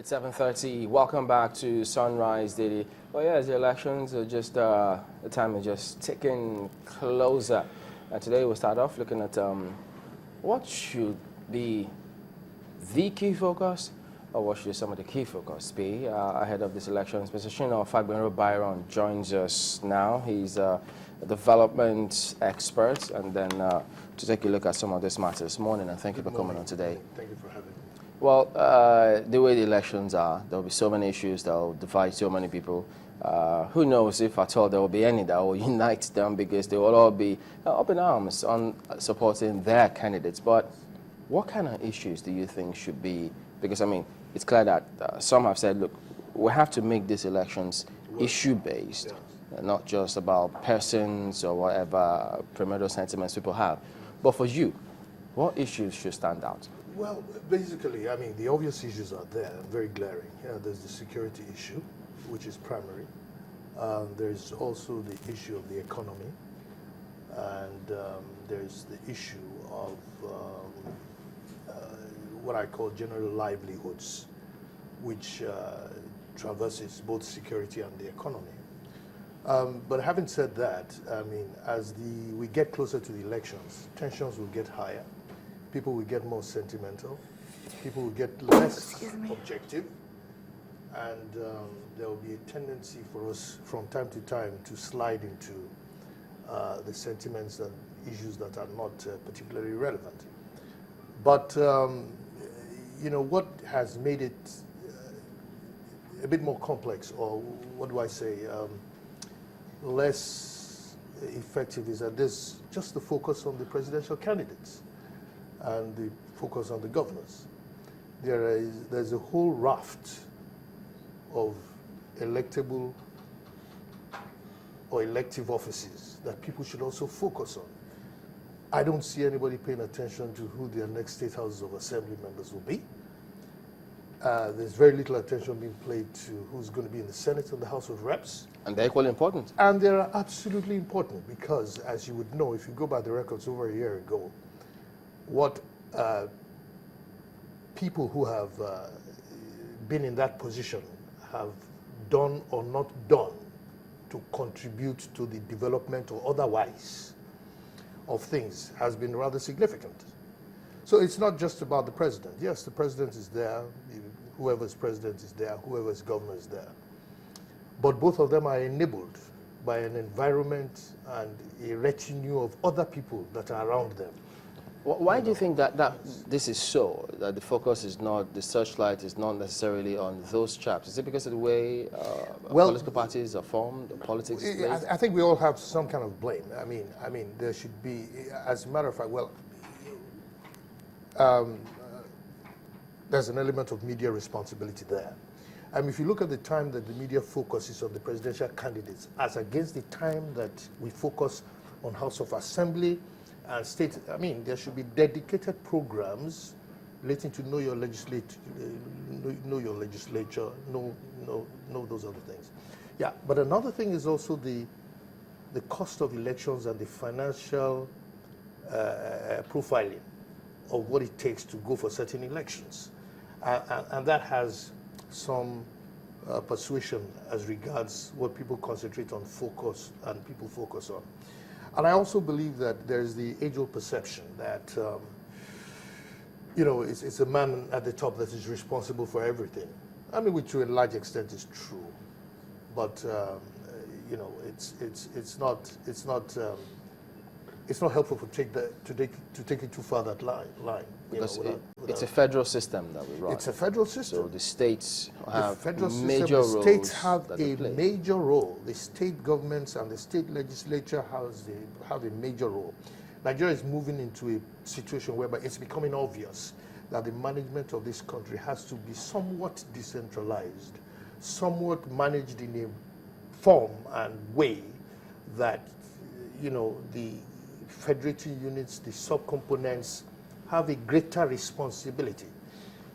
It's 7:30. Welcome back to Sunrise Daily. Well, yes, the elections are just, the time is just ticking closer. Today we'll start off looking at what should be the key focus, or what should some of the key focus be ahead of this election. Mr. Sina Fagbenro-Byron joins us now. He's a development expert, and then to take a look at some of these matters this morning. And thank you for coming on today. Thank you for having me. Well, the way the elections are, there will be so many issues that will divide so many people. Who knows if at all there will be any that will unite them, because they will all be up in arms on supporting their candidates. But what kind of issues do you think should be? Because, I mean, it's clear that some have said, look, we have to make these elections issue-based, not just about persons or whatever primordial sentiments people have. But for you, what issues should stand out? Well, basically, I mean, the obvious issues are there, very glaring. There's the security issue, which is primary. There's also the issue of the economy. And there's the issue of what I call general livelihoods, which traverses both security and the economy. But having said that, I mean, as we get closer to the elections, tensions will get higher. People will get more sentimental. People will get less objective. And there will be a tendency for us from time to time to slide into the sentiments and issues that are not particularly relevant. But, you know, what has made it a bit more complex, or what do I say, less effective, is that there's just the focus on the presidential candidates and the focus on the governors. There's a whole raft of electable or elective offices that people should also focus on. I don't see anybody paying attention to who their next state houses of assembly members will be. There's very little attention being paid to who's going to be in the Senate and the House of Reps. And they're equally important. And they're absolutely important because, as you would know, if you go by the records over a year ago, what people who have been in that position have done or not done to contribute to the development or otherwise of things has been rather significant. So it's not just about the president. Yes, the president is there, whoever's president is there, whoever's governor is there. But both of them are enabled by an environment and a retinue of other people that are around them. Why do you think that this is so, that the focus is not, the searchlight is not necessarily on those chaps? Is it because of the way political parties are formed, politics is played? I think we all have some kind of blame. I mean, there should be, as a matter of fact, well, there's an element of media responsibility there. If you look at the time that the media focuses on the presidential candidates as against the time that we focus on House of Assembly and state, I mean, there should be dedicated programs relating to know your legislature, know those other things. Yeah, but another thing is also the cost of elections and the financial profiling of what it takes to go for certain elections. And that has some persuasion as regards what people concentrate on focus and people focus on. And I also believe that there's the age-old perception that, you know, it's a man at the top that is responsible for everything. I mean, which to a large extent is true, but you know, it's not helpful to take it too far that line. Because it's a federal system that we run. It's a federal system. So the states have major roles. The states have a major role. The state governments and the state legislature have a major role. Nigeria is moving into a situation whereby it's becoming obvious that the management of this country has to be somewhat decentralized, somewhat managed in a form and way that, you know, the federating units, the subcomponents, have a greater responsibility,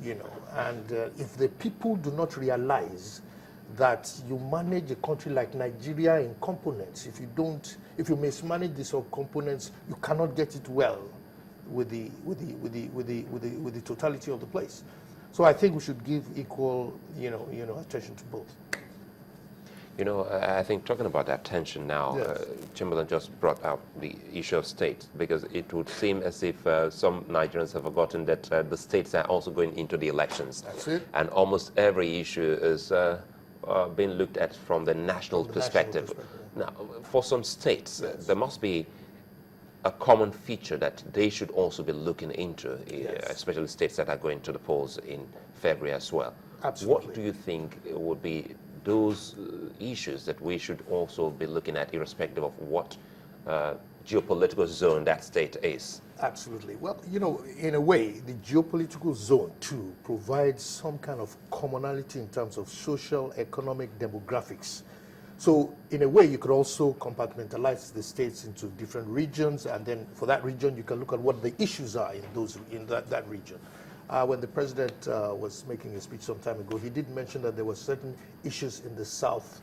you know. And if the people do not realize that you manage a country like Nigeria in components, if you mismanage the subcomponents, you cannot get it well with the totality of the place. So I think we should give equal, attention to both. You know, I think talking about attention now, Yes. Chamberlain just brought up the issue of states, because it would seem as if some Nigerians have forgotten that the states are also going into the elections. That's it. And almost every issue is being looked at from the national perspective. Now, for some states, Yes. there must be a common feature that they should also be looking into, Yes. especially states that are going to the polls in February as well. Absolutely. What do you think would be those issues that we should also be looking at, irrespective of what geopolitical zone that state is? Absolutely. Well, in a way, the geopolitical zone, too, provides some kind of commonality in terms of social, economic, demographics. So, in a way, you could also compartmentalize the states into different regions, and then for that region, you can look at what the issues are in that region. When the president was making a speech some time ago, he did mention that there were certain issues in the south,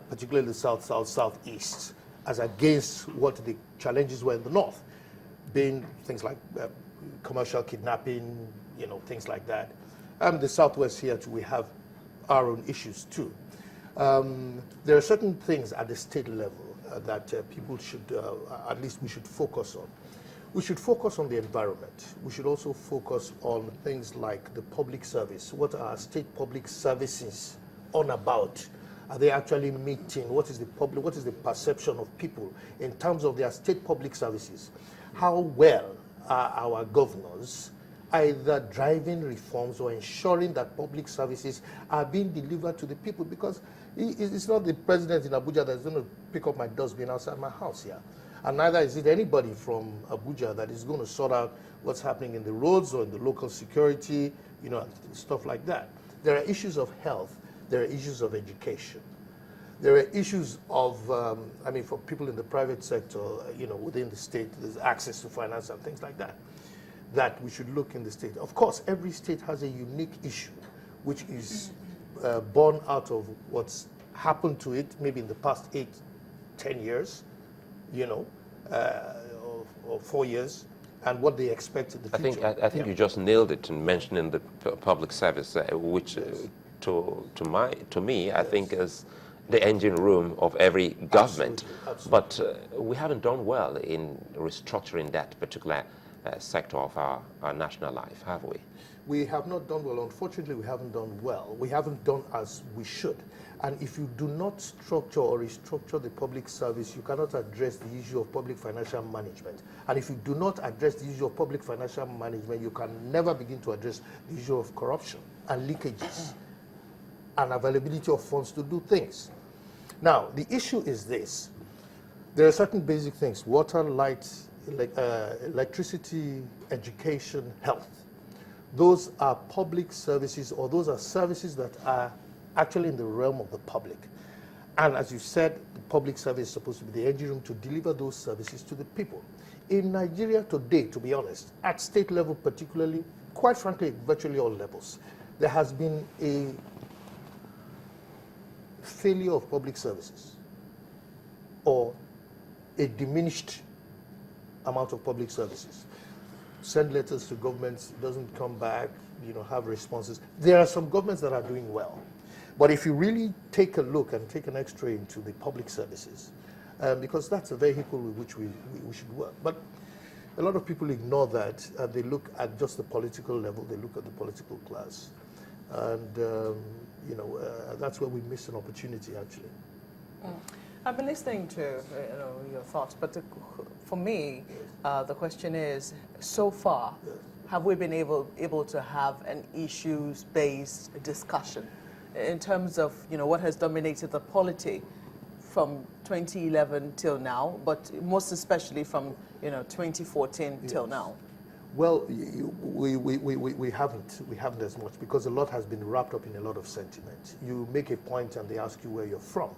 particularly the southeast, as against what the challenges were in the north, being things like commercial kidnapping, things like that. The southwest here, too, we have our own issues, too. There are certain things at the state level that people should, at least we should focus on. We should focus on the environment. We should also focus on things like the public service. What are state public services on about? Are they actually meeting? What is the perception of people in terms of their state public services? How well are our governors either driving reforms or ensuring that public services are being delivered to the people? Because it's not the president in Abuja that's going to pick up my dustbin outside my house here. And neither is it anybody from Abuja that is going to sort out what's happening in the roads or in the local security, stuff like that. There are issues of health. There are issues of education. There are issues of, for people in the private sector, within the state, there's access to finance and things like that, that we should look in the state. Of course, every state has a unique issue, which is born out of what's happened to it maybe in the past 8, 10 years, or 4 years, and what they expect in the future. I think you just nailed it in mentioning the public service, which to me, I think is the engine room of every government. Absolutely. But we haven't done well in restructuring that particular sector of our national life, have we? We have not done well. Unfortunately, we haven't done well. We haven't done as we should. And if you do not structure or restructure the public service, you cannot address the issue of public financial management. And if you do not address the issue of public financial management, you can never begin to address the issue of corruption and leakages and availability of funds to do things. Now, the issue is this. There are certain basic things: water, light, electricity, education, health. Those are public services, or those are services that are actually in the realm of the public. And as you said, the public service is supposed to be the engine room to deliver those services to the people. In Nigeria today, to be honest, at state level particularly, quite frankly, virtually all levels, there has been a failure of public services, or a diminished amount of public services. Send letters to governments, doesn't come back, have responses. There are some governments that are doing well. But if you really take a look and take an X-ray into the public services, because that's a vehicle with which we should work. But a lot of people ignore that, and they look at just the political level, they look at the political class. And, that's where we miss an opportunity, actually. I've been listening to your thoughts, but for me, the question is, so far, have we been able to have an issues-based discussion in terms of what has dominated the polity from 2011 till now, but most especially from 2014 till now? Well, we haven't as much, because a lot has been wrapped up in a lot of sentiment. You make a point and they ask you where you're from.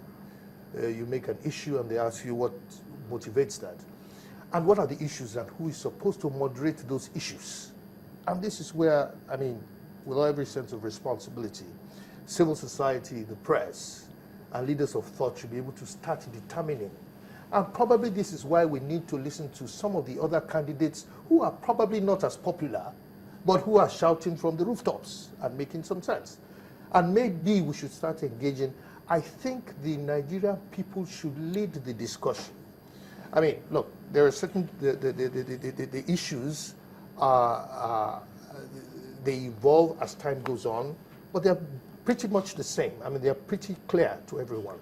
You make an issue and they ask you what motivates that. And what are the issues and who is supposed to moderate those issues? And this is where, with every sense of responsibility, civil society, the press, and leaders of thought should be able to start determining. And probably this is why we need to listen to some of the other candidates who are probably not as popular, but who are shouting from the rooftops and making some sense. And maybe we should start engaging. I think the Nigerian people should lead the discussion. I mean, look, there are certain, the issues, they evolve as time goes on, but they're pretty much the same. I mean, they're pretty clear to everyone.